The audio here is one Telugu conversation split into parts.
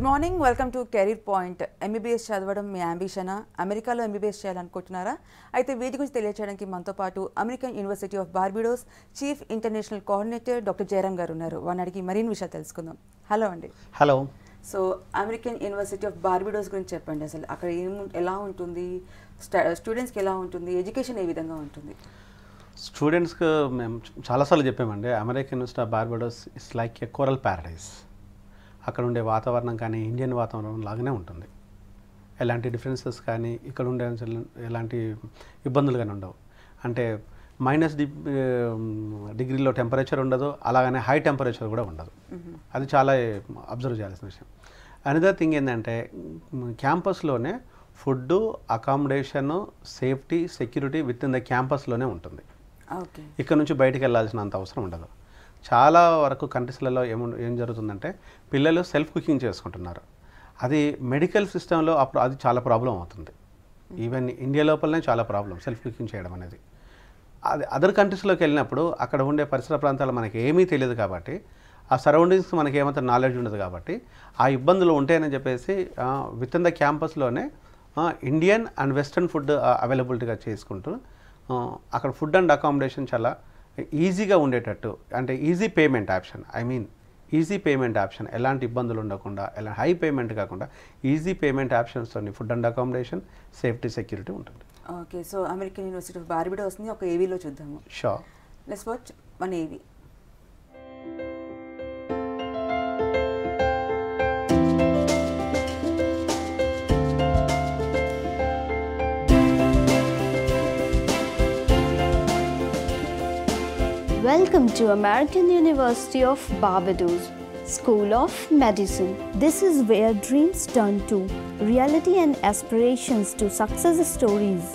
Morning, welcome to career point. MBBS చదవడం మీ అంబిషనా? అమెరికాలో ఎంబీబీఎస్ చేయాలనుకుంటున్నారా? అయితే వీటి గురించి తెలియజేయడానికి మనతో పాటు American university of Barbados chief international coordinator doctor Jayaram గారు ఉన్నారు. వారిని అడిగి మరిన్ని విషయాలు తెలుసుకుందాం. హలో అండి. Hello. So American university of Barbados గురించి చెప్పండి. అసలు అక్కడ ఎలా ఉంటుంది, స్టూడెంట్స్కి ఎలా ఉంటుంది, ఎడ్యుకేషన్ ఏ విధంగా ఉంటుంది? స్టూడెంట్స్కి మేము చాలాసార్లు చెప్పామండి, American university of Barbados it's like a coral paradise. అక్కడ ఉండే వాతావరణం కానీ ఇండియన్ వాతావరణం లాగానే ఉంటుంది. ఎలాంటి డిఫరెన్సెస్ కానీ ఇక్కడ ఉండే ఎలాంటి ఇబ్బందులు కానీ ఉండవు. అంటే -డిగ్రీలో టెంపరేచర్ ఉండదు, అలాగనే హై టెంపరేచర్ కూడా ఉండదు. అది చాలా అబ్జర్వ్ చేయాల్సిన విషయం. అనదర్ థింగ్ ఏంటంటే క్యాంపస్లోనే food, accommodation, safety, security within the క్యాంపస్లోనే ఉంటుంది. ఇక్కడ నుంచి బయటికి వెళ్ళాల్సినంత అవసరం ఉండదు. చాలా వరకు కంట్రీస్లలో ఏం జరుగుతుందంటే పిల్లలు సెల్ఫ్ కుకింగ్ చేసుకుంటున్నారు. అది మెడికల్ సిస్టంలో అప్పుడు అది చాలా ప్రాబ్లం అవుతుంది. ఈవెన్ ఇండియా లోపలనే చాలా ప్రాబ్లం సెల్ఫ్ కుకింగ్ చేయడం అనేది. అది అదర్ కంట్రీస్లోకి వెళ్ళినప్పుడు అక్కడ ఉండే పరిసర ప్రాంతాలు మనకి ఏమీ తెలియదు కాబట్టి, ఆ సరౌండింగ్స్ మనకి ఏమంత నాలెడ్జ్ ఉండదు కాబట్టి ఆ ఇబ్బందులు ఉంటాయని చెప్పేసి విత్ ఇన్ ద క్యాంపస్లోనే ఇండియన్ అండ్ వెస్ట్రన్ ఫుడ్ అవైలబిలిటీగా చేసుకుంటూ అక్కడ ఫుడ్ అండ్ అకామిడేషన్ చాలా ఈజీగా ఉండేటట్టు, అంటే easy payment option, easy payment option, ఎలాంటి ఇబ్బందులు ఉండకుండా, ఎలా హై పేమెంట్ కాకుండా ఈజీ పేమెంట్ ఆప్షన్స్తో food and accommodation, safety, security ఉంటుంది. Okay, so American university of బార్బడోస్ని ఒక ఏవీలో చూద్దాము. Sure. Let's watch one AV. Welcome to American University of Barbados, School of Medicine. This is where dreams turn to reality and aspirations to success stories.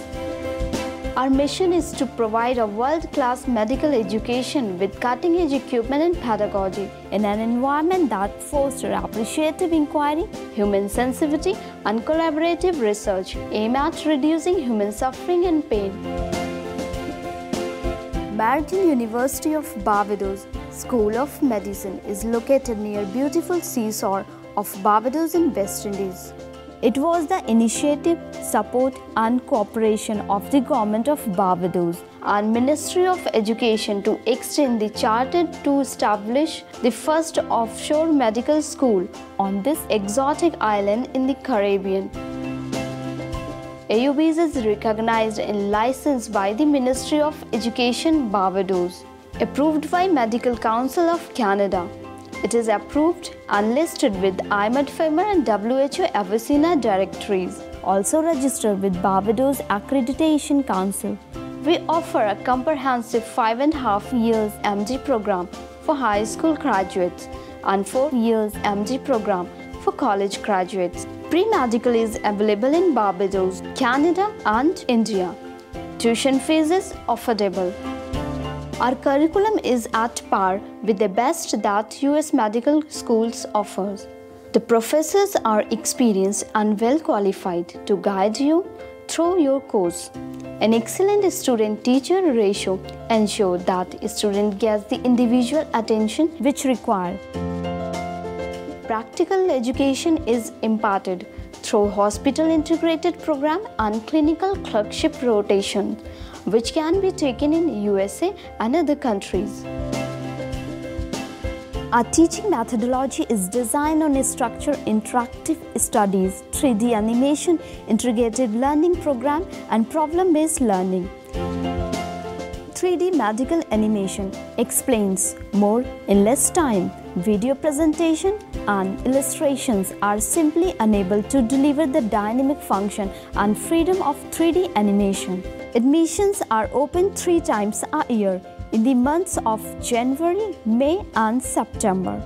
Our mission is to provide a world-class medical education with cutting-edge equipment and pedagogy in an environment that fosters appreciative inquiry, human sensitivity, and collaborative research aimed at reducing human suffering and pain. American University of Barbados, School of Medicine is located near beautiful seashore of Barbados in West Indies. It was the initiative, support and cooperation of the Government of Barbados and Ministry of Education to extend the charter to establish the first offshore medical school on this exotic island in the Caribbean. AUBs is recognized and licensed by the Ministry of Education Barbados, approved by Medical Council of Canada. It is approved and listed with IMED-FEMER and WHO Avicenna directories, also registered with Barbados Accreditation Council. We offer a comprehensive 5.5 years MD program for high school graduates and 4 years MD program for college graduates. Pre-medical is available in Barbados, Canada and India. Tuition fees is affordable. Our curriculum is at par with the best that US medical schools offers. The professors are experienced and well qualified to guide you through your course. An excellent student-teacher ratio ensures that a student gets the individual attention which required. Practical education is imparted through hospital integrated program and clinical clerkship rotation, which can be taken in USA and other countries. Our teaching methodology is designed on a structured interactive studies, 3D animation, integrated learning program, and problem-based learning. 3D medical animation explains more in less time. Video presentation and illustrations are simply unable to deliver the dynamic function and freedom of 3D animation. Admissions are open 3 times a year in the months of January, May and September.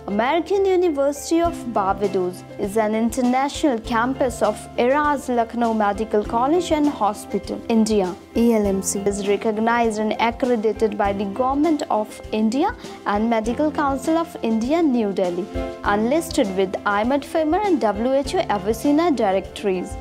American University of Barbados is an international campus of Eraz Lucknow Medical College and Hospital, India. ELMC is recognized and accredited by the Government of India and Medical Council of India, New Delhi, and listed with IMED-FEMER and WHO Avicenna directories.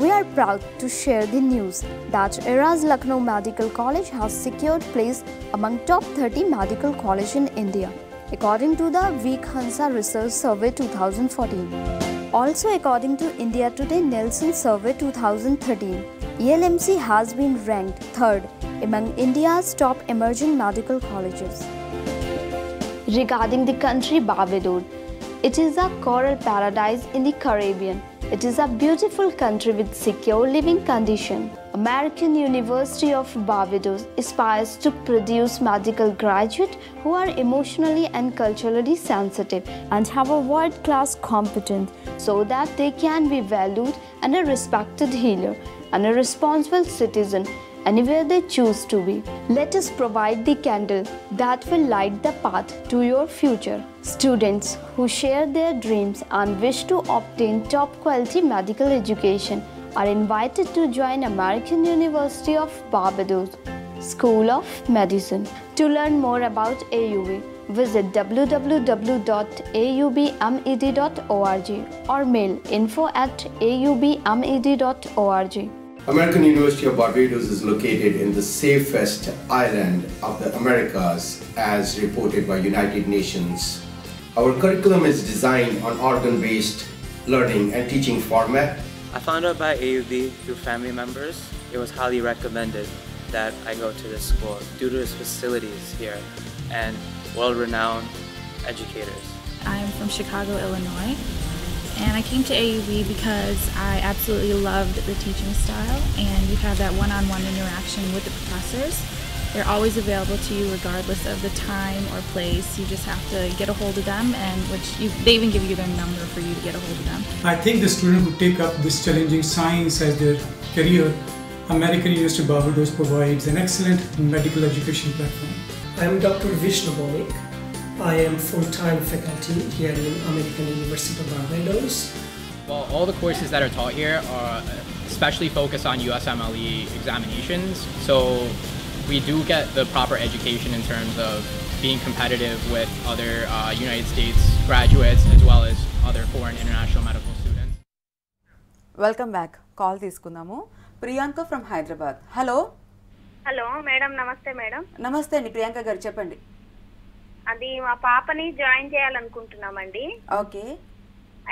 We are proud to share the news that Eraz Lucknow Medical College has secured place among top 30 medical colleges in India. according to the Week Hansa Research Survey 2014. Also according to India Today Nielsen Survey 2013, ELMC has been ranked third among India's top emerging medical colleges. Regarding the country Barbados, it is a coral paradise in the Caribbean. It is a beautiful country with secure living conditions. American University of Barbados aspires to produce medical graduates who are emotionally and culturally sensitive and have a world-class competence so that they can be valued and a respected healer and a responsible citizen anywhere they choose to be. Let us provide the candle that will light the path to your future. Students who share their dreams and wish to obtain top quality medical education are invited to join American University of Barbados School of Medicine. To learn more about AUB, visit www.aubmed.org or mail info@aubmed.org. American University of Barbados is located in the safest island of the Americas as reported by United Nations. Our curriculum is designed on organ-based learning and teaching format. I found out about AUB through family members. It was highly recommended that I go to this school due to its facilities here and world-renowned educators. I'm from Chicago, Illinois, and I came to AUB because I absolutely loved the teaching style, and you have that one-on-one interaction with the professors. They're always available to you regardless of the time or place. You just have to get a hold of them, and they even give you their number for you to get a hold of them. I think the student who take up this challenging science as their career, American University of Barbados provides an excellent medical education platform. I am Dr. Vishnu Bhowik. I am full-time faculty here in American University of Barbados. Well, all the courses that are taught here are especially focused on USMLE examinations. So we do get the proper education in terms of being competitive with other United States graduates as well as other foreign international medical students. Welcome back. Call తీసుకుందాము. Priyanka from Hyderabad. Hello hello madam, నమస్తే మేడం. నమస్తే అండి, ప్రియాంక గారు చెప్పండి. అది మా పాపని జాయిన్ చేయాలనుకుంటున్నామండి. ఓకే.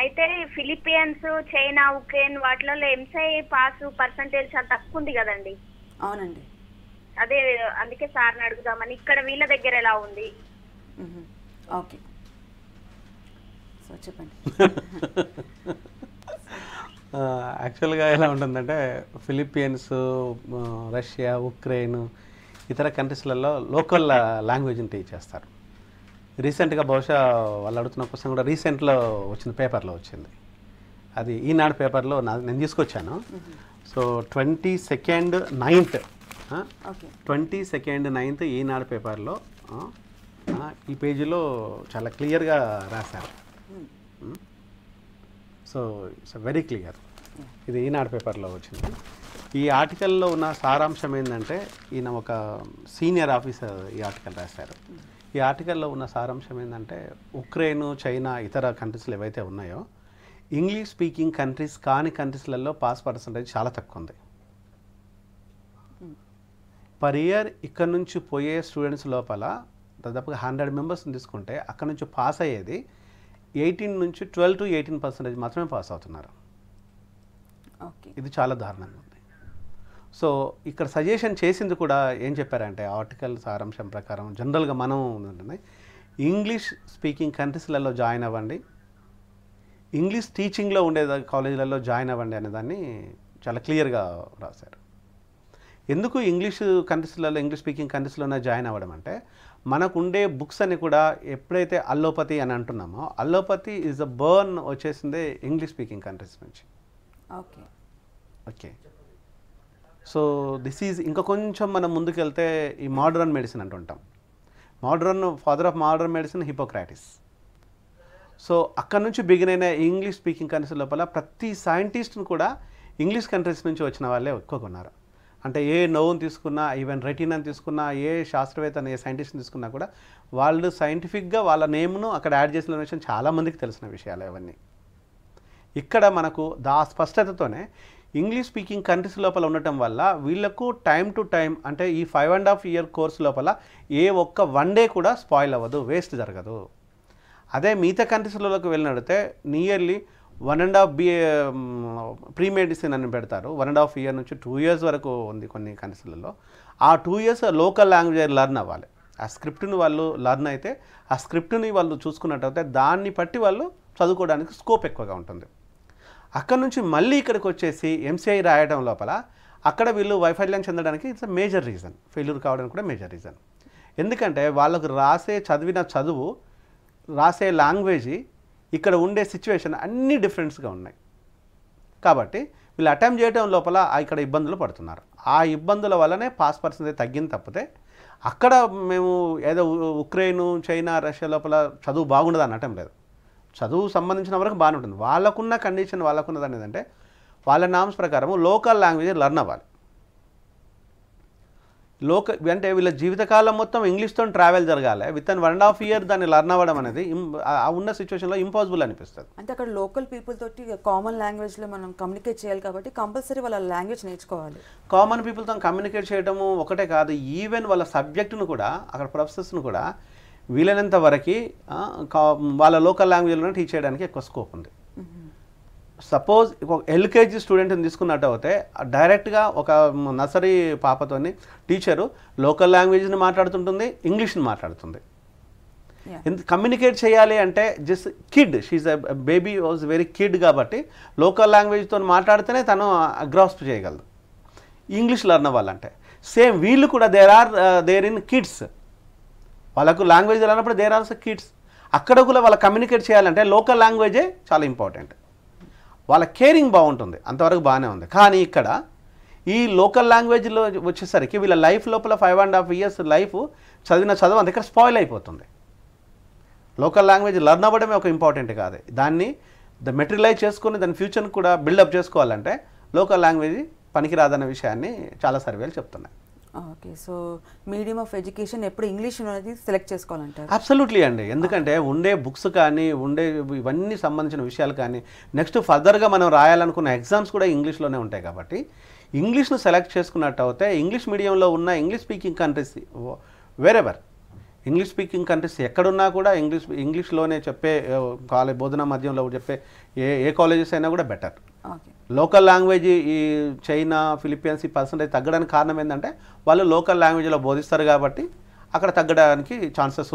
అయితే ఫిలిపియన్స్, చైనా, ఉక్రెయిన్ వాటిలో ఎంసై పాస్ పర్సంటేజ్ చాలా తక్కువ ఉంది కదండి. అవునండి. అదే అందుకే సార్ని అడుగుదామని. ఇక్కడ వీళ్ళ దగ్గర ఎలా ఉంది? ఓకే, సో చెప్పండి. యాక్చువల్గా ఎలా ఉంటుందంటే ఫిలిప్పీన్స్, రష్యా, ఉక్రెయిన్ ఇతర కంట్రీస్లలో లోకల్ లాంగ్వేజ్ని టీచ్ చేస్తారు. రీసెంట్గా బహుశా వాళ్ళు అడుగుతున్న క్వశ్చన్ కూడా రీసెంట్లో వచ్చిన పేపర్లో వచ్చింది. అది ఈనాడు పేపర్లో నేను తీసుకొచ్చాను. సో 22nd 9th ఈనాడు పేపర్లో ఈ పేజీలో చాలా క్లియర్గా రాశారు. So it's very clear. ఇది ఈనాడు పేపర్లో వచ్చింది. ఈ ఆర్టికల్లో ఉన్న సారాంశం ఏంటంటే, ఈయన ఒక సీనియర్ ఆఫీసర్ ఈ ఆర్టికల్ రాశారు. ఈ ఆర్టికల్లో ఉన్న సారాంశం ఏంటంటే, ఉక్రెయిన్, చైనా ఇతర కంట్రీస్లు ఏవైతే ఉన్నాయో ఇంగ్లీష్ స్పీకింగ్ కంట్రీస్ కాని కంట్రీస్లలో పాస్ పర్సంటేజ్ చాలా తక్కువ ఉంది. పర్ ఇయర్ ఇక్కడ నుంచి పోయే స్టూడెంట్స్ లోపల దాదాపుగా 100 మెంబర్స్ని తీసుకుంటే అక్కడ నుంచి పాస్ అయ్యేది 18 నుంచి 12 to 18% మాత్రమే పాస్ అవుతున్నారు. ఇది చాలా దారుణంగా ఉంది. సో ఇక్కడ సజెషన్ చేసింది కూడా ఏం చెప్పారంటే, ఆర్టికల్ సారాంశం ప్రకారం జనరల్గా మనం ఉంటుంది ఇంగ్లీష్ స్పీకింగ్ కంట్రీస్లలో జాయిన్ అవ్వండి, ఇంగ్లీష్ టీచింగ్లో ఉండే కాలేజీలలో జాయిన్ అవ్వండి అనేదాన్ని చాలా క్లియర్గా రాశారు. ఎందుకు ఇంగ్లీష్ కంట్రీస్లలో, ఇంగ్లీష్ స్పీకింగ్ కంట్రీస్లోనే జాయిన్ అవ్వడం అంటే, మనకు ఉండే బుక్స్ అని కూడా ఎప్పుడైతే అల్లోపతి అని అంటున్నామో, అల్లోపతి ఈజ్ అ బర్న్ వచ్చేసిందే ఇంగ్లీష్ స్పీకింగ్ కంట్రీస్ నుంచి. Okay okay so this is ఇంకా కొంచెం మనం ముందుకెళ్తే ఈ మోడర్న్ మెడిసిన్ అంటుంటాం. Father of modern medicine Hippocrates. So అక్కడ నుంచి బిగిన్ అయిన ఇంగ్లీష్ స్పీకింగ్ కంట్రీస్ లోపల ప్రతి సైంటిస్ట్ని కూడా ఇంగ్లీష్ కంట్రీస్ నుంచి వచ్చిన వాళ్ళే ఎక్కువగా ఉన్నారు. అంటే ఏ నోవుని తీసుకున్నా, ఈవెన్ రెటీనాని తీసుకున్నా, ఏ శాస్త్రవేత్తని, ఏ సైంటిస్ట్ని తీసుకున్నా కూడా వాళ్ళు సైంటిఫిక్గా వాళ్ళ నేమ్ను అక్కడ యాడ్ చేసిన విషయం చాలామందికి తెలిసిన విషయాలు అవన్నీ. ఇక్కడ మనకు స్పష్టతతోనే ఇంగ్లీష్ స్పీకింగ్ కంట్రీస్ లోపల ఉండటం వల్ల వీళ్ళకు టైం టు టైం అంటే ఈ 5.5 year కోర్స్ లోపల ఏ ఒక్క 1 day కూడా స్పాయిల్ అవ్వదు, వేస్ట్ జరగదు. అదే మిగతా కంట్రీస్లోకి వెళ్ళినడితే నియర్లీ 1.5 BA ప్రీ మెడిసిన్ అని పెడతారు. 1.5 year నుంచి 2 years వరకు ఉంది కొన్ని కంట్రీస్లలో. ఆ 2 years లోకల్ లాంగ్వేజ్ లెర్న్ అవ్వాలి. ఆ స్క్రిప్ట్ని వాళ్ళు లెర్న్ అయితే ఆ స్క్రిప్ట్ని వాళ్ళు చూసుకున్నట్టయితే దాన్ని బట్టి వాళ్ళు చదువుకోవడానికి స్కోప్ ఎక్కువగా ఉంటుంది. అక్కడ నుంచి మళ్ళీ ఇక్కడికి వచ్చేసి MCI రాయడం లోపల అక్కడ వీళ్ళు వైఫల్యం చెందడానికి ఇట్స్ మేజర్ రీజన్, ఫెయిల్యూర్ కావడానికి కూడా మేజర్ రీజన్. ఎందుకంటే వాళ్ళకు చదివిన చదువు, రాసే లాంగ్వేజ్, ఇక్కడ ఉండే సిచ్యువేషన్ అన్నీ డిఫరెంట్స్గా ఉన్నాయి. కాబట్టి వీళ్ళు అటెంప్ట్ చేయడం లోపల ఇక్కడ ఇబ్బందులు పడుతున్నారు. ఆ ఇబ్బందుల వల్లనే పాస్ పర్సెంటేజ్ తగ్గింది తప్పితే అక్కడ మేము ఏదో ఉక్రెయిన్, చైనా, రష్యా లోపల చదువు బాగుండదు అనటం లేదు. చదువు సంబంధించిన వరకు బాగానే ఉంటుంది. వాళ్ళకున్న కండిషన్ వాళ్ళకున్నది ఏంటంటే వాళ్ళ నామ్స్ ప్రకారం లోకల్ లాంగ్వేజ్ లెర్న్ అవ్వాలి. అంటే వీళ్ళ జీవితకాలం మొత్తం ఇంగ్లీష్తో ట్రావెల్ జరగాలి. విత్ ఇన్ 1.5 year దాన్ని లెర్న్ అవ్వడం అనేది ఉన్న సిచ్యువేషన్లో ఇంపాసిబుల్ అనిపిస్తుంది. అంటే అక్కడ లోకల్ పీపుల్ తోటి కామన్ లాంగ్వేజ్లో మనం కమ్యూనికేట్ చేయాలి కాబట్టి కంపల్సరీ వాళ్ళ లాంగ్వేజ్ నేర్చుకోవాలి. కామన్ పీపుల్తో కమ్యూనికేట్ చేయడము ఒకటే కాదు, ఈవెన్ వాళ్ళ సబ్జెక్టును కూడా అక్కడ ప్రొఫెసర్స్ను కూడా వీలైనంత వరకు వాళ్ళ లోకల్ లాంగ్వేజ్లోనే టీచ్ చేయడానికి ఎక్కువ స్కోప్ ఉంది. సపోజ్ ఒక LKG స్టూడెంట్ని తీసుకున్నట్టు అయితే డైరెక్ట్గా ఒక నర్సరీ పాపతోని టీచరు లోకల్ లాంగ్వేజ్ని మాట్లాడుతుంటుంది, ఇంగ్లీష్ని మాట్లాడుతుంది. కమ్యూనికేట్ చేయాలి అంటే just kid, she a baby was very kid కాబట్టి లోకల్ లాంగ్వేజ్తో మాట్లాడితేనే తను గ్రాస్ప్ చేయగలదు. ఇంగ్లీష్ లెర్న్ అవ్వాలంటే సేమ్ వీళ్ళు కూడా దేర్ ఇన్ కిడ్స్, వాళ్ళకు లాంగ్వేజ్ రానప్పుడు దేర్ ఆల్సో కిడ్స్. అక్కడ కూడా వాళ్ళ కమ్యూనికేట్ చేయాలంటే లోకల్ లాంగ్వేజే చాలా ఇంపార్టెంట్. వాళ్ళ కేరింగ్ బాగుంటుంది, అంతవరకు బాగానే ఉంది. కానీ ఇక్కడ ఈ లోకల్ లాంగ్వేజ్లో వచ్చేసరికి వీళ్ళ లైఫ్ లోపల 5.5 years లైఫ్ చదువు అంత ఇక్కడ స్పాయిల్ అయిపోతుంది. లోకల్ లాంగ్వేజ్ లెర్న్ అవ్వడమే ఒక ఇంపార్టెంట్ కాదు, దాన్ని మెటీరియలైజ్ చేసుకొని దాని ఫ్యూచర్ని కూడా బిల్డప్ చేసుకోవాలంటే లోకల్ లాంగ్వేజ్ పనికిరాదన్న విషయాన్ని చాలా సర్వేలు చెప్తున్నాయి. Okay, so medium of education ఎప్పుడు ఇంగ్లీష్ అనేది సెలెక్ట్ చేసుకోవాలంటారు? అబ్సల్యూట్లీ అండి. ఎందుకంటే ఉండే బుక్స్ కానీ ఉండే ఇవన్నీ సంబంధించిన విషయాలు కానీ నెక్స్ట్ ఫర్దర్గా మనం రాయాలనుకున్న ఎగ్జామ్స్ కూడా ఇంగ్లీష్లోనే ఉంటాయి. కాబట్టి ఇంగ్లీష్ను సెలెక్ట్ చేసుకున్నట్టు అయితే ఇంగ్లీష్ మీడియంలో ఉన్న English speaking countries wherever English speaking countries ఎక్కడున్నా కూడా ఇంగ్లీష్లోనే చెప్పే బోధనా మాధ్యమంలో చెప్పే ఏ కాలేజెస్ అయినా కూడా బెటర్. లోకల్ లాంగ్వేజ్ ఈ చైనా, ఫిలిప్పీన్స్ ఈ పర్సంటేజ్ తగ్గడానికి కారణం ఏంటంటే వాళ్ళు లోకల్ లాంగ్వేజ్లో బోధిస్తారు కాబట్టి అక్కడ తగ్గడానికి ఛాన్సెస్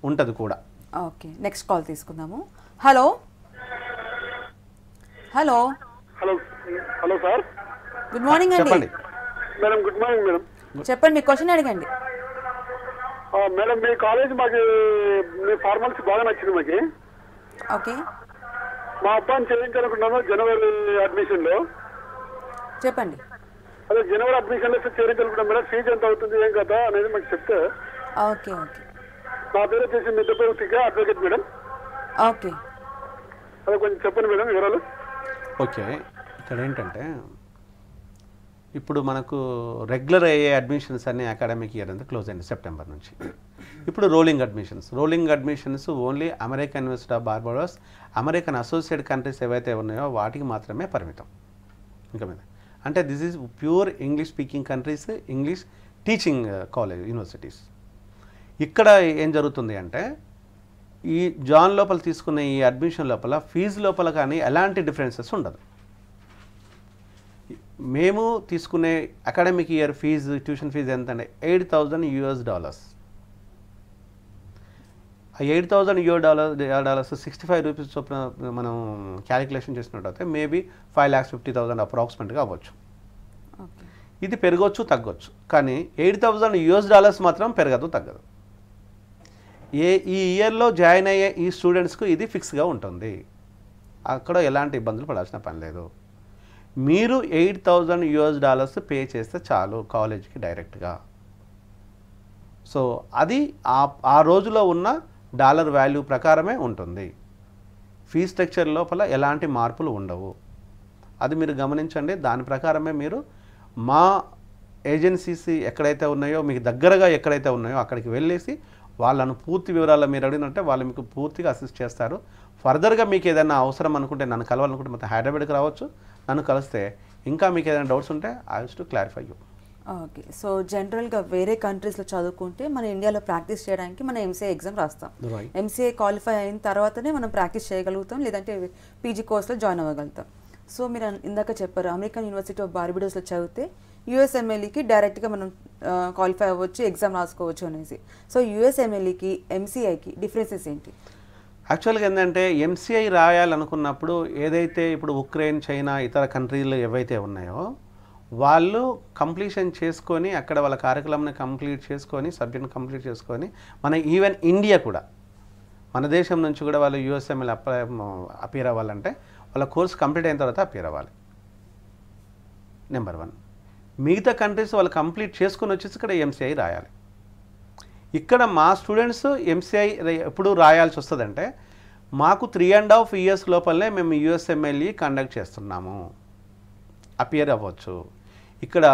ఉంటుంది కూడా. ఓకే, నెక్స్ట్ కాల్ తీసుకుందాము. Hello hello hello hello sir, good morning అండి. చెప్పండి మేడం. Good morning madam. చెప్పండి, మీ క్వశ్చన్ అడగండి. మేడం, మీ కాలేజ్ మాకు మీ ఫార్మల్స్ బాగా నచ్చింది మాకు. ఓకే, మా అబ్బాయిని చేయించాలనుకున్నాను జనవరి అడ్మిషన్లో. చెప్పండి. అదే జనవరి అడ్మిషన్లో చేయించాలనుకున్నాం మేడం. ఫీజు ఎంత అవుతుంది, ఏం కదా అనేది మాకు చెప్తే. ఓకే ఓకే, నా పేరు వచ్చేసి మిద్దపూర్తిగా అడ్వకేట్ మేడం. ఓకే, అదే కొంచెం చెప్పండి మేడం వివరాలు. ఓకే, ఇక్కడ ఏంటంటే ఇప్పుడు మనకు రెగ్యులర్ అయ్యే అడ్మిషన్స్ అన్ని అకాడమిక్ ఇయర్ అంతా క్లోజ్ అయింది సెప్టెంబర్ నుంచి. ఇప్పుడు rolling admissions only American university of Barbados, American associate countries ఏవైతే ఉన్నాయో వాటికి మాత్రమే పరిమితం. ఇంకా మీద అంటే this is pure English speaking countries, English teaching college universities. ఇక్కడ ఏం జరుగుతుంది అంటే ఈ జాన్ లోపల తీసుకునే ఈ అడ్మిషన్ లోపల ఫీజు లోపల కానీ ఎలాంటి డిఫరెన్సెస్ ఉండదు. మేము తీసుకునే academic year fees, tuition fees ఎంత అంటే $8,000. ఆ $8,000 $65 చొప్పున మనం క్యాలిక్యులేషన్ చేసినట్టయితే మేబీ 5,50,000 అప్రాక్సిమేట్గా అవ్వచ్చు. ఇది పెరగవచ్చు తగ్గొచ్చు, కానీ $8,000 మాత్రం పెరగదు తగ్గదు. ఈ ఇయర్లో జాయిన్ అయ్యే ఈ స్టూడెంట్స్కు ఇది ఫిక్స్గా ఉంటుంది, అక్కడ ఎలాంటి ఇబ్బందులు పడాల్సిన పని లేదు. మీరు $8,000 పే చేస్తే చాలు కాలేజీకి డైరెక్ట్గా. సో అది ఆ రోజులో ఉన్న డాలర్ వాల్యూ ప్రకారమే ఉంటుంది. ఫీ స్ట్రక్చర్ లోపల ఎలాంటి మార్పులు ఉండవు, అది మీరు గమనించండి. దాని ప్రకారమే మీరు మా ఏజెన్సీస్ ఎక్కడైతే ఉన్నాయో, మీకు దగ్గరగా ఎక్కడైతే ఉన్నాయో అక్కడికి వెళ్ళేసి వాళ్ళను పూర్తి వివరాలు మీరు అడిగినట్టే వాళ్ళు మీకు పూర్తిగా అసిస్ట్ చేస్తారు. ఫర్దర్గా మీకు ఏదైనా అవసరం అనుకుంటే, నన్ను కలవాలనుకుంటే మొత్తం హైదరాబాద్కి రావచ్చు, నన్ను కలిస్తే ఇంకా మీకు ఏదైనా డౌట్స్ ఉంటే I will to clarify you. Okay. So జనరల్గా వేరే కంట్రీస్లో చదువుకుంటే మన ఇండియాలో ప్రాక్టీస్ చేయడానికి మనం ఎంసీఐ ఎగ్జామ్ రాస్తాం. ఎంసీఐ క్వాలిఫై అయిన తర్వాతనే మనం ప్రాక్టీస్ చేయగలుగుతాం, లేదంటే పీజీ కోర్స్లో జాయిన్ అవ్వగలుగుతాం. సో మీరు ఇందాక చెప్పారు అమెరికన్ యూనివర్సిటీ ఆఫ్ బార్బడోస్లో చదివితే యూఎస్ఎంఎల్ఈకి డైరెక్ట్గా మనం క్వాలిఫై అవ్వచ్చు, ఎగ్జామ్ రాసుకోవచ్చు అనేసి. సో యూఎస్ఎంఎల్ఈకి ఎంసీఐకి డిఫరెన్సెస్ ఏంటి? యాక్చువల్గా ఏంటంటే ఎంసీఐ రాయాలనుకున్నప్పుడు ఏదైతే ఇప్పుడు ఉక్రెయిన్, చైనా, ఇతర కంట్రీలు ఏవైతే ఉన్నాయో వాళ్ళు కంప్లీషన్ చేసుకొని అక్కడ వాళ్ళ కార్యక్రమాన్ని కంప్లీట్ చేసుకొని సబ్జెక్ట్ని కంప్లీట్ చేసుకొని మన ఈవెన్ ఇండియా కూడా మన దేశం నుంచి కూడా వాళ్ళు యూఎస్ఎంఎల్ అపీర్ అవ్వాలంటే వాళ్ళ కోర్స్ కంప్లీట్ అయిన తర్వాత అపీర్ అవ్వాలి. నెంబర్ 1. మిగతా కంట్రీస్ వాళ్ళు కంప్లీట్ చేసుకొని వచ్చేసి ఇక్కడ ఎంసీఐ రాయాలి. ఇక్కడ మా స్టూడెంట్స్ ఎంసీఐ ఎప్పుడు రాయాల్సి వస్తుందంటే మాకు 3.5 years లోపలనే మేము యూఎస్ఎంఎల్ఈ కండక్ట్ చేస్తున్నాము, అపియర్ అవ్వచ్చు. ఇక్కడ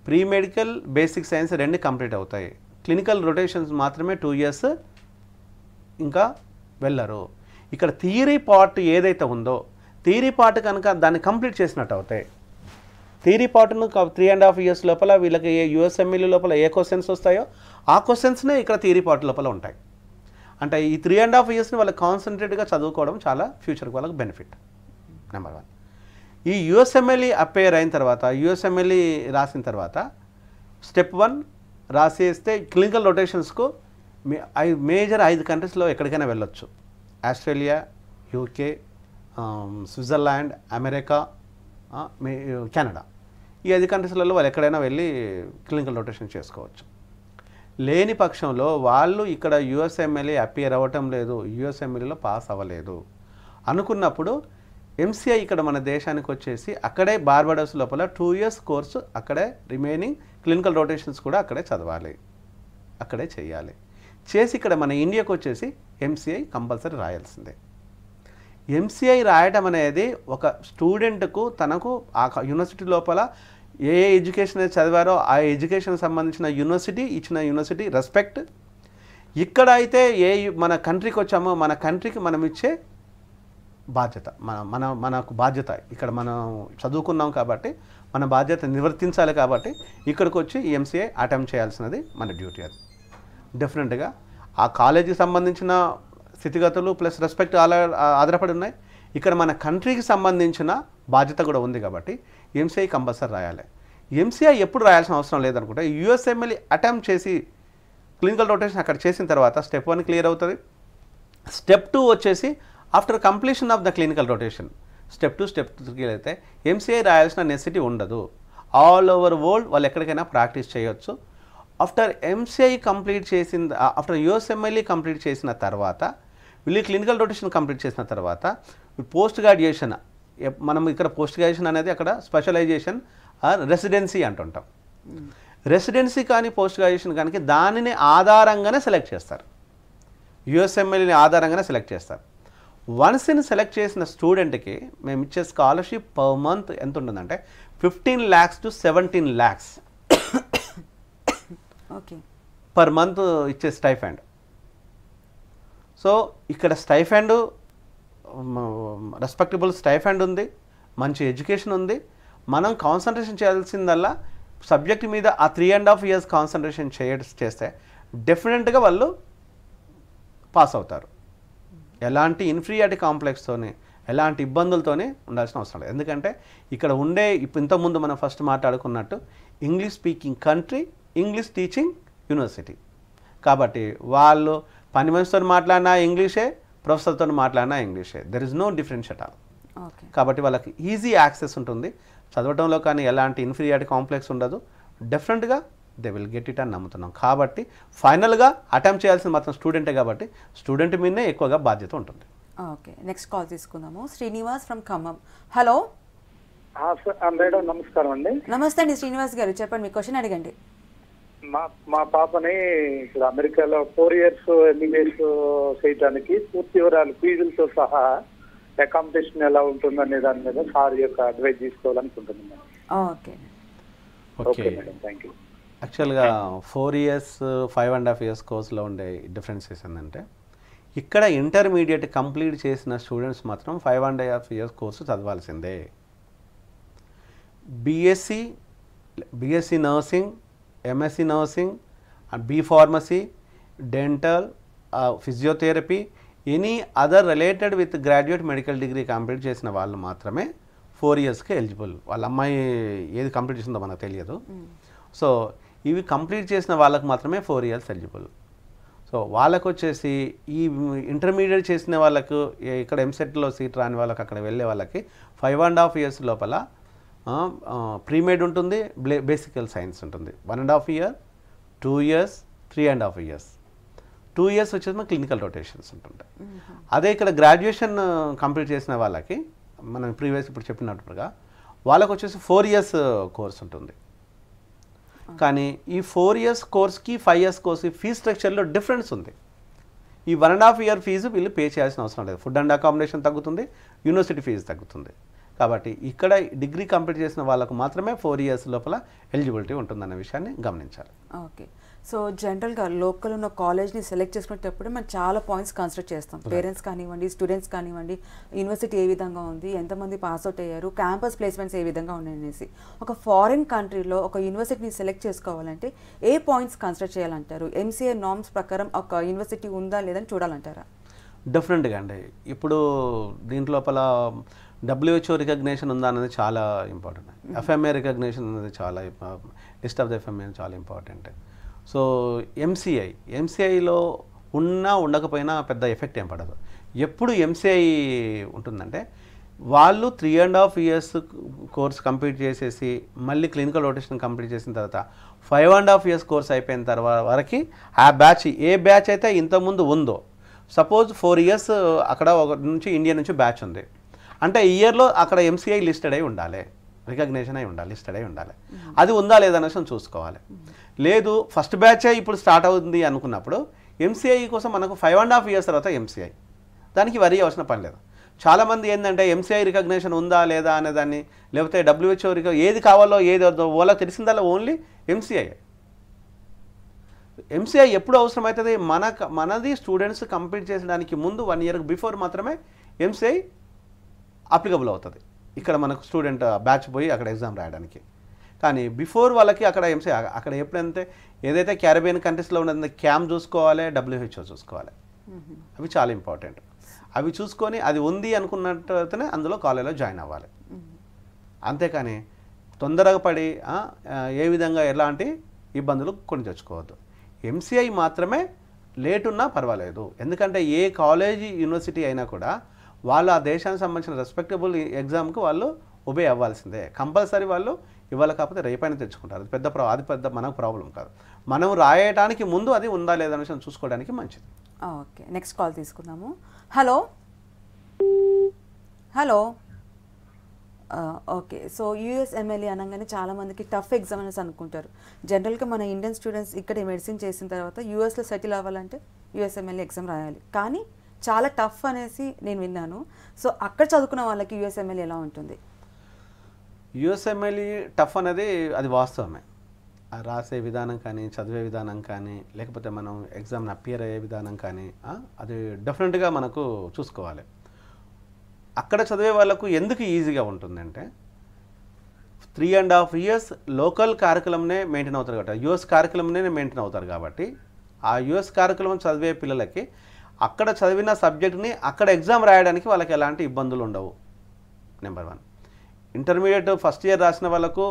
pre medical, basic science 2 complete అవుతాయి. క్లినికల్ రొటేషన్స్ మాత్రమే 2 years ఇంకా వెళ్ళరు. ఇక్కడ థియరీ పార్ట్ ఏదైతే ఉందో థియరీ పార్ట్ కనుక దాన్ని కంప్లీట్ చేసినట్టు అవుతాయి. థియరీ పార్ట్ను 3.5 years లోపల వీళ్ళకి యూఎస్ఎంఎల్ఈ లోపల ఏ క్వశ్చన్స్ వస్తాయో ఆ క్వశ్చన్స్నే ఇక్కడ థియరీ పార్ట్ లోపల ఉంటాయి. అంటే ఈ 3.5 yearsని వాళ్ళకి కాన్సన్ట్రేట్గా చదువుకోవడం చాలా ఫ్యూచర్కి వాళ్ళకి బెనిఫిట్. నెంబర్ 1. ఈ యూఎస్ఎంఎల్ఈ అపేర్ అయిన తర్వాత యూఎస్ఎంఎల్ఈ రాసిన తర్వాత స్టెప్ 1 రాసేస్తే క్లినికల్ రొటేషన్స్కు మేజర్ 5 కంట్రీస్లో ఎక్కడికైనా వెళ్ళొచ్చు. Australia, UK, Switzerland, America, Canada. ఈ 5 కంట్రీస్లలో వాళ్ళు ఎక్కడైనా వెళ్ళి క్లినికల్ రొటేషన్ చేసుకోవచ్చు. లేని పక్షంలో వాళ్ళు ఇక్కడ యూఎస్ఎంఎల్ఈ అపేర్ అవ్వటం లేదు, యూఎస్ఎంఎల్ఈలో పాస్ అవ్వలేదు అనుకున్నప్పుడు ఎంసీఐ ఇక్కడ మన దేశానికి వచ్చేసి అక్కడే బార్బడోస్ లోపల 2 years కోర్సు అక్కడే రిమైనింగ్ క్లినికల్ రొటేషన్స్ కూడా అక్కడే చదవాలి, అక్కడే చేయాలి. చేసి ఇక్కడ మన ఇండియాకి వచ్చేసి ఎంసీఐ కంపల్సరీ రాయాల్సిందే. ఎంసీఐ రాయటం అనేది ఒక స్టూడెంట్కు తనకు ఆ యూనివర్సిటీ లోపల ఏ ఎడ్యుకేషన్ అయితే చదివారో ఆ ఎడ్యుకేషన్ సంబంధించిన యూనివర్సిటీ ఇచ్చిన యూనివర్సిటీ రెస్పెక్ట్. ఇక్కడ అయితే మన కంట్రీకి వచ్చామో మన కంట్రీకి మనం ఇచ్చే బాధ్యత, మనకు బాధ్యత. ఇక్కడ మనం చదువుకున్నాం కాబట్టి మన బాధ్యత నిర్వర్తించాలి కాబట్టి ఇక్కడికి వచ్చి ఈ ఎంసీఐ అటెంప్ట్ చేయాల్సినది మన డ్యూటీ. అది డెఫినెట్గా ఆ కాలేజీకి సంబంధించిన స్థితిగతులు ప్లస్ రెస్పెక్ట్ ఆధారపడి ఉన్నాయి. ఇక్కడ మన కంట్రీకి సంబంధించిన బాధ్యత కూడా ఉంది కాబట్టి ఎంసీఐ కంపల్సరీ రాయాలి. ఎంసీఐ ఎప్పుడు రాయాల్సిన అవసరం లేదనుకుంటే యూఎస్ఎంఎల్ఈ అటెంప్ట్ చేసి క్లినికల్ రొటేషన్ అక్కడ చేసిన తర్వాత స్టెప్ 1 క్లియర్ అవుతుంది. స్టెప్ 2 వచ్చేసి after completion of the clinical rotation step 2 step 3 అయితే ఎంసీఐ రాయాల్సిన నెసెసిటీ ఉండదు. ఆల్ ఓవర్ వరల్డ్ వాళ్ళు ఎక్కడికైనా ప్రాక్టీస్ చేయొచ్చు. ఆఫ్టర్ ఎంసీఐ కంప్లీట్ చేసిన ఆఫ్టర్ యూఎస్ఎంఎల్ఈ కంప్లీట్ చేసిన తర్వాత వీళ్ళు క్లినికల్ రొటేషన్ కంప్లీట్ చేసిన తర్వాత పోస్ట్ గ్రాడ్యుయేషన్, మనం ఇక్కడ పోస్ట్ గ్రాడ్యుయేషన్ అనేది అక్కడ స్పెషలైజేషన్ రెసిడెన్సీ అంటుంటాం. రెసిడెన్సీ కానీ పోస్ట్ గ్రాడ్యుయేషన్ కానీ దానిని ఆధారంగానే సెలెక్ట్ చేస్తారు, యూఎస్ఎంఎల్ఈని ఆధారంగానే సెలెక్ట్ చేస్తారు. వన్స్ని సెలెక్ట్ చేసిన స్టూడెంట్కి మేము ఇచ్చే స్కాలర్షిప్ పర్ మంత్ ఎంత ఉంటుందంటే 15 lakhs to 17 lakhs per month ఇచ్చే స్టైఫండ్. సో ఇక్కడ స్టైఫండ్ రెస్పెక్టబుల్ స్టైఫండ్ ఉంది, మంచి ఎడ్యుకేషన్ ఉంది. మనం కాన్సన్ట్రేషన్ చేయాల్సిందల్లా సబ్జెక్ట్ మీద ఆ 3.5 years కాన్సన్ట్రేషన్ చేస్తే డెఫినెట్గా వాళ్ళు పాస్ అవుతారు. ఎలాంటి ఇన్ఫీరియారిటీ కాంప్లెక్స్తోనే ఎలాంటి ఇబ్బందులతోనే ఉండాల్సిన అవసరం లేదు. ఎందుకంటే ఇక్కడ ఉండే ఇంతకుముందు మనం ఫస్ట్ మాట్లాడుకున్నట్టు English speaking country, English teaching university కాబట్టి వాళ్ళు పని మనిషితో మాట్లాడినా ఇంగ్లీషే, ప్రొఫెసర్తో మాట్లాడినా ఇంగ్లీషే. There is no difference at all. కాబట్టి వాళ్ళకి ఈజీ యాక్సెస్ ఉంటుంది. చదవడంలో కానీ ఎలాంటి ఇన్ఫీరియారిటీ కాంప్లెక్స్ ఉండదు. డెఫినెట్గా దే విల్ గెట్ ఇట్ అని నమ్ముతున్నాం. కాబట్టి ఫైనల్గా అటెంప్ట్ చేయాల్సిన మాత్రం స్టూడెంటే కాబట్టి స్టూడెంట్ మీదనే ఎక్కువగా బాధ్యత ఉంటుంది. ఓకే, నెక్స్ట్ కాల్ తీసుకుందాము. Srinivas from Khammam. Hello madam, నమస్కారం అండి. నమస్తే అండి శ్రీనివాస్ గారు, చెప్పండి మీ క్వశ్చన్ అడగండి. మా పాపని ఇక్కడ అమెరికాలో 4 years ఎంబీబీఎస్ చేయడానికి పూర్తి వివరాలు ఫీజులతో సహా అకామిడేషన్ ఎలా ఉంటుందనే దాని మీద సార్ యొక్క అడ్వైజ్ తీసుకోవాలనుకుంటున్నాను. Okay okay madam, thank you. యాక్చువల్గా 4 years 5.5 years కోర్సులో ఉండే డిఫరెన్సెస్ ఏంటంటే ఇక్కడ ఇంటర్మీడియట్ కంప్లీట్ చేసిన స్టూడెంట్స్ మాత్రం 5.5 years కోర్సు చదవాల్సిందే. BSc nursing, MSc nursing, and B pharmacy, dental, physiotherapy, any other related with graduate medical degree complete చేసిన వాళ్ళు మాత్రమే 4 ఇయర్స్కి ఎలిజిబుల్. వాళ్ళ అమ్మాయి ఏది కంప్లీట్ చేసిందో మనకు తెలియదు. సో ఇవి కంప్లీట్ చేసిన వాళ్ళకు మాత్రమే 4 ఇయర్స్ ఎలిజిబుల్. సో వాళ్ళకు వచ్చేసి ఈ ఇంటర్మీడియట్ చేసిన వాళ్ళకు ఇక్కడ ఎంసెట్లో సీట్ రాని వాళ్ళకి అక్కడ వెళ్ళే వాళ్ళకి 5.5 ఇయర్స్ లోపల ప్రీమేడ్ ఉంటుంది, బేసికల్ సైన్స్ ఉంటుంది. 1.5 ఇయర్, 2 ఇయర్స్, 3.5 ఇయర్స్. 2 ఇయర్స్ వచ్చేసి మన క్లినికల్ రొటేషన్స్ ఉంటుంటాయి. అదే ఇక్కడ గ్రాడ్యుయేషన్ కంప్లీట్ చేసిన వాళ్ళకి మనం ప్రీవియస్ ఇప్పుడు చెప్పినట్టుగా వాళ్ళకు వచ్చేసి 4 ఇయర్స్ కోర్స్ ఉంటుంది. కానీ ఈ 4 ఇయర్స్ కోర్స్కి 5 ఇయర్స్ కోర్స్కి ఫీజ్ స్ట్రక్చర్లో డిఫరెన్స్ ఉంది. ఈ 1.5 ఇయర్ ఫీజు వీళ్ళు పే చేయాల్సిన అవసరం లేదు. ఫుడ్ అండ్ అకామిడేషన్ తగ్గుతుంది, యూనివర్సిటీ ఫీజు తగ్గుతుంది. కాబట్టి ఇక్కడ డిగ్రీ కంప్లీట్ చేసిన వాళ్ళకు మాత్రమే 4 ఇయర్స్ లోపల ఎలిజిబిలిటీ ఉంటుందన్న విషయాన్ని గమనించాలి. ఓకే. సో జనరల్గా లోకల్ ఉన్న కాలేజ్ని సెలెక్ట్ చేసుకునేటప్పుడు మనం చాలా పాయింట్స్ కన్సిడర్ చేస్తాం. పేరెంట్స్ కానివ్వండి, స్టూడెంట్స్ కానివ్వండి, యూనివర్సిటీ ఏ విధంగా ఉంది, ఎంతమంది పాస్అవుట్ అయ్యారు, క్యాంపస్ ప్లేస్మెంట్స్ ఏ విధంగా ఉన్నాయనేసి. ఒక ఫారిన్ కంట్రీలో ఒక యూనివర్సిటీని సెలెక్ట్ చేసుకోవాలంటే ఏ పాయింట్స్ కన్సిడర్ చేయాలంటారు? MCA నార్మ్స్ ప్రకారం ఒక యూనివర్సిటీ ఉందా లేదని చూడాలంటారా? డెఫినెట్గా అండి. ఇప్పుడు దీంట్లోపల WHO రికగ్నేషన్ ఉందా అనేది చాలా ఇంపార్టెంట్. FMA రికగ్నేషన్ అనేది చాలా, లిస్ట్ ఆఫ్ ద FMA చాలా ఇంపార్టెంట్. సో ఎంసీఐలో ఉన్నా ఉండకపోయినా పెద్ద ఎఫెక్ట్ ఏం పడదు. ఎప్పుడు MCI ఉంటుందంటే వాళ్ళు 3.5 ఇయర్స్ కోర్స్ కంప్లీట్ చేసేసి మళ్ళీ క్లినికల్ రొటేషన్ కంప్లీట్ చేసిన తర్వాత 5.5 ఇయర్స్ కోర్స్ అయిపోయిన తర్వాత వరకు ఆ బ్యాచ్ ఏ బ్యాచ్ అయితే ఇంతకుముందు ఉందో, సపోజ్ 4 ఇయర్స్ అక్కడ ఒక నుంచి ఇండియా నుంచి బ్యాచ్ ఉంది అంటే ఇయర్లో అక్కడ MCI లిస్టెడ్ అయి ఉండాలి, రికగ్నేషన్ అయి ఉండాలి, లిస్టెడ్ అయి ఉండాలి. అది ఉందా లేదనేసి చూసుకోవాలి. లేదు ఫస్ట్ బ్యాచే ఇప్పుడు స్టార్ట్ అవుతుంది అనుకున్నప్పుడు MCI కోసం మనకు 5.5 ఇయర్స్ తర్వాత MCI, దానికి వరి అవసరం పని లేదు. చాలామంది ఏంటంటే MCI రికగ్నేషన్ ఉందా లేదా అనేదాన్ని, లేకపోతే WHO ఏది కావాలో ఏది వద్దో వాళ్ళకి తెలిసిందల్లా ఓన్లీ MCI ఎప్పుడు అవసరమవుతుంది? మనది స్టూడెంట్స్ కంప్లీట్ చేసడానికి ముందు 1 ఇయర్ బిఫోర్ మాత్రమే MCI అప్లికబుల్ అవుతుంది. ఇక్కడ మనకు స్టూడెంట్ బ్యాచ్ పోయి అక్కడ ఎగ్జామ్ రాయడానికి. కానీ బిఫోర్ వాళ్ళకి అక్కడ MCI అక్కడ ఎప్పుడంటే ఏదైతే క్యారిబియన్ కంట్రీస్లో ఉన్నది క్యామ్ చూసుకోవాలి, WHO చూసుకోవాలి. అవి చాలా ఇంపార్టెంట్. అవి చూసుకొని అది ఉంది అనుకున్నట్టయితేనే అందులో కాలేజ్లో జాయిన్ అవ్వాలి. అంతేకాని తొందరగా పడి ఏ విధంగా ఎలాంటి ఇబ్బందులు కొని తెచ్చుకోవద్దు. MCI మాత్రమే లేట్ ఉన్నా పర్వాలేదు. ఎందుకంటే ఏ కాలేజీ యూనివర్సిటీ అయినా కూడా వాళ్ళు ఆ దేశానికి సంబంధించిన రెస్పెక్టబుల్ ఎగ్జామ్కి వాళ్ళు ఒబే అవ్వాల్సిందే. కంపల్సరీ వాళ్ళు ఇవాళ కాకపోతే రేపైనా తెచ్చుకుంటారు. అది పెద్ద మనకు ప్రాబ్లం కాదు. మనం రాయడానికి ముందు అది ఉందా లేదా అని చూసుకోవడానికి మంచిది. ఓకే, నెక్స్ట్ కాల్ తీసుకుందాము. Hello hello okay. So USMLE అనగానే చాలామందికి టఫ్ ఎగ్జామ్ అనేసి అనుకుంటారు. జనరల్గా మన ఇండియన్ స్టూడెంట్స్ ఇక్కడ మెడిసిన్ చేసిన తర్వాత యూఎస్లో సెటిల్ అవ్వాలంటే USMLE ఎగ్జామ్ రాయాలి. కానీ చాలా టఫ్ అనేసి నేను విన్నాను. సో అక్కడ చదువుకున్న వాళ్ళకి USMLE ఎలా ఉంటుంది? USMLE టఫ్ అనేది అది వాస్తవమే. రాసే విధానం కానీ, చదివే విధానం కానీ, లేకపోతే మనం ఎగ్జామ్ని అపియర్ అయ్యే విధానం కానీ అది డెఫినెట్గా మనకు చూసుకోవాలి. అక్కడ చదివే వాళ్ళకు ఎందుకు ఈజీగా ఉంటుందంటే 3.5 ఇయర్స్ లోకల్ కారికులంనే మెయింటైన్ అవుతారు కాబట్టి, US కారికులంనే మెయింటైన్ అవుతారు కాబట్టి ఆ US కారికులం చదివే పిల్లలకి అక్కడ చదివిన సబ్జెక్ట్ని అక్కడ ఎగ్జామ్ రాయడానికి వాళ్ళకి ఎలాంటి ఇబ్బందులు ఉండవు. నెంబర్ 1. ఇంటర్మీడియట్ ఫస్ట్ ఇయర్ రాసిన వాళ్ళకు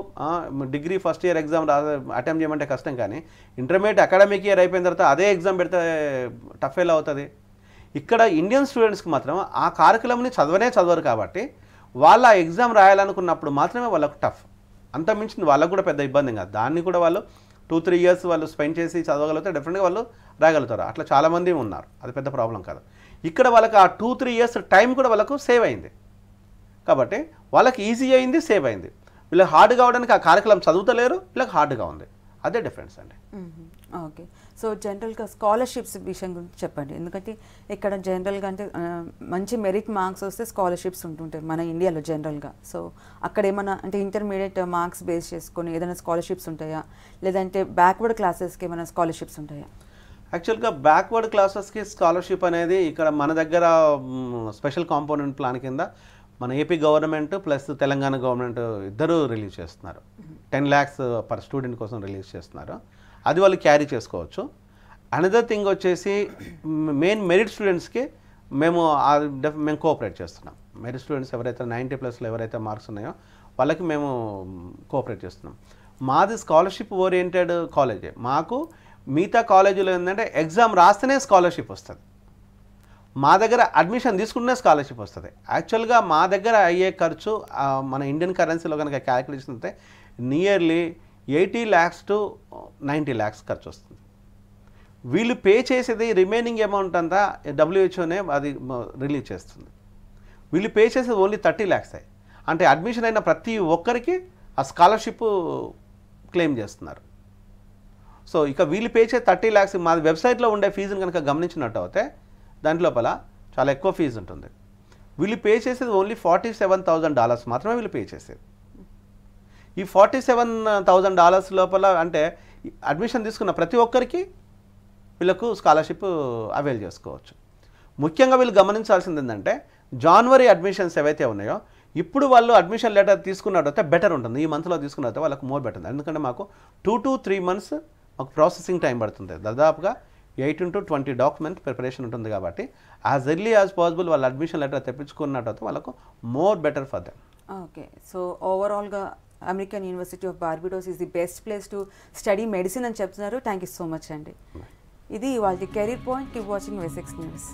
degree first year exam attempt చేయమంటే కష్టం. కానీ ఇంటర్మీడియట్ అకాడమిక్ ఇయర్ అయిపోయిన తర్వాత అదే ఎగ్జామ్ పెడితే టఫ్ ఎలా అవుతుంది? ఇక్కడ ఇండియన్ స్టూడెంట్స్కి మాత్రం ఆ కారికులంని చదవరు కాబట్టి వాళ్ళ ఎగ్జామ్ రాయాలనుకున్నప్పుడు మాత్రమే వాళ్ళకు టఫ్. అంత మించింది వాళ్ళకు కూడా పెద్ద ఇబ్బంది కాదు. దాన్ని కూడా వాళ్ళు 2-3 ఇయర్స్ వాళ్ళు స్పెండ్ చేసి చదవగలిగితే డెఫినెట్గా వాళ్ళు రాయగలుగుతారు. అట్లా చాలామంది ఉన్నారు. అది పెద్ద ప్రాబ్లం కాదు. ఇక్కడ వాళ్ళకి ఆ 2-3 ఇయర్స్ టైం కూడా వాళ్ళకు సేవ్ అయింది కాబట్టి వాళ్ళకి ఈజీ అయింది, సేవ్ అయింది. వీళ్ళకి హార్డ్ కావడానికి ఆ కారికులం చదువుతలేరు, వీళ్ళకి హార్డ్గా ఉంది. అదే డిఫరెన్స్ అండి. ఓకే. సో జనరల్గా స్కాలర్షిప్స్ విషయం గురించి చెప్పండి. ఎందుకంటే ఇక్కడ జనరల్గా అంటే మంచి మెరిట్ మార్క్స్ వస్తే స్కాలర్షిప్స్ ఉంటుంటాయి మన ఇండియాలో జనరల్గా. సో అక్కడ ఏమైనా అంటే ఇంటర్మీడియట్ మార్క్స్ బేస్ చేసుకొని ఏదైనా స్కాలర్షిప్స్ ఉంటాయా, లేదంటే బ్యాక్వర్డ్ క్లాసెస్కి ఏమైనా స్కాలర్షిప్స్ ఉంటాయా? యాక్చువల్గా బ్యాక్వర్డ్ క్లాసెస్కి స్కాలర్షిప్ అనేది ఇక్కడ మన దగ్గర స్పెషల్ కాంపోనెంట్ ప్లాన్ కింద మన AP government plus Telangana government ఇద్దరు రిలీజ్ చేస్తున్నారు. 10 lakhs పర్ స్టూడెంట్ కోసం రిలీజ్ చేస్తున్నారు. అది వాళ్ళు క్యారీ చేసుకోవచ్చు. అనదర్ థింగ్ వచ్చేసి మెయిన్ మెరిట్ స్టూడెంట్స్కి మేము కోఆపరేట్ చేస్తున్నాం. మెరిట్ స్టూడెంట్స్ ఎవరైతే 90+ ఎవరైతే మార్క్స్ ఉన్నాయో వాళ్ళకి మేము కోఆపరేట్ చేస్తున్నాం. మాది స్కాలర్షిప్ ఓరియంటెడ్ కాలేజే. మాకు మిగతా కాలేజీలో ఏంటంటే ఎగ్జామ్ రాస్తేనే స్కాలర్షిప్ వస్తుంది, మా దగ్గర అడ్మిషన్ తీసుకుంటేనే స్కాలర్షిప్ వస్తుంది. యాక్చువల్గా మా దగ్గర అయ్యే ఖర్చు మన ఇండియన్ కరెన్సీలో కనుక క్యాలిక్యులేషన్ అయితే నియర్లీ 80 lakhs to 90 lakhs ఖర్చు వస్తుంది. వీళ్ళు పే చేసేది రిమైనింగ్ అమౌంట్ అంతా WHOనే అది రిలీజ్ చేస్తుంది. వీళ్ళు పే చేసేది ఓన్లీ 30 lakhs. అంటే అడ్మిషన్ అయిన ప్రతి ఒక్కరికి ఆ స్కాలర్షిప్ క్లెయిమ్ చేస్తున్నారు. సో ఇక వీళ్ళు పే చేసే 30 lakhs మా వెబ్సైట్లో ఉండే ఫీజుని కనుక గమనించినట్టు అయితే దాని లోపల చాలా ఎక్కువ ఫీజు ఉంటుంది. వీళ్ళు పే చేసేది ఓన్లీ $47,000 మాత్రమే వీళ్ళు పే చేసేది. ఈ $47,000 లోపల అంటే అడ్మిషన్ తీసుకున్న ప్రతి ఒక్కరికి వీళ్ళకు స్కాలర్షిప్ అవైల్ చేసుకోవచ్చు. ముఖ్యంగా వీళ్ళు గమనించాల్సింది ఏంటంటే జనవరి అడ్మిషన్స్ ఏవైతే ఉన్నాయో ఇప్పుడు వాళ్ళు అడ్మిషన్ లెటర్ తీసుకున్నట్టయితే బెటర్ ఉంటుంది. ఈ మంత్లో తీసుకున్నట్టు వాళ్ళకు మోర్ బెటర్. ఎందుకంటే మాకు 2 to 3 months మాకు ప్రాసెసింగ్ టైం పడుతుంది. దాదాపుగా 18 to 20 డాక్యుమెంట్ ప్రిపరేషన్ ఉంటుంది. కాబట్టి యాజ్ ఎర్లీ యాజ్ పాసిబుల్ వాళ్ళు అడ్మిషన్ లెటర్ తెప్పించుకున్నట్టయితే వాళ్ళకు more better for them. Okay, so ఓవరాల్గా American university of Barbados is the best place to study medicine అని చెప్తున్నారు. థ్యాంక్ యూ సో మచ్ అండి. ఇది వాళ్ళ career point. Keep watching Wessex News.